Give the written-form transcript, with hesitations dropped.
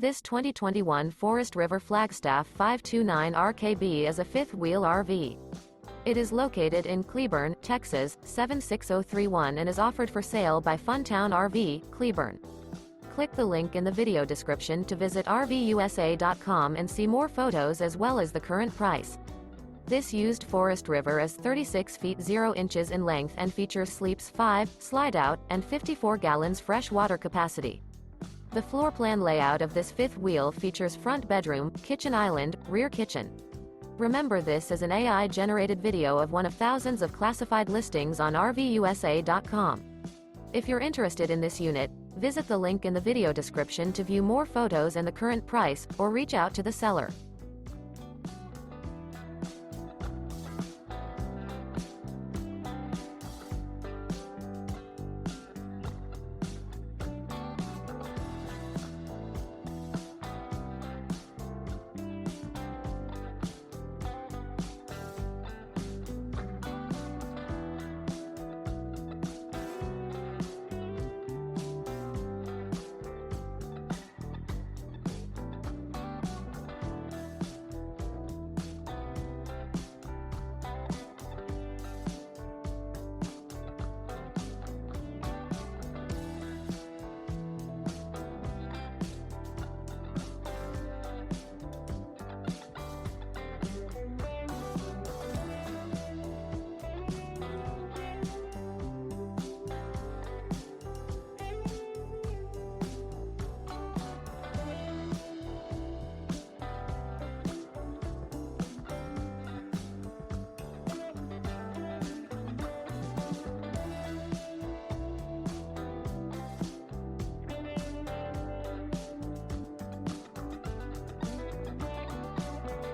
This 2021 Forest River Flagstaff 529 RKB is a fifth-wheel RV. It is located in Cleburne, Texas, 76031 and is offered for sale by Funtown RV, Cleburne. Click the link in the video description to visit RVUSA.com and see more photos as well as the current price. This used Forest River is 36 feet 0 inches in length and features sleeps 5, Slideout, and 54 gallons fresh water capacity. The floor plan layout of this fifth wheel features front bedroom, kitchen island, rear kitchen. Remember, this is an AI-generated video of one of thousands of classified listings on RVUSA.com. If you're interested in this unit, visit the link in the video description to view more photos and the current price, or reach out to the seller.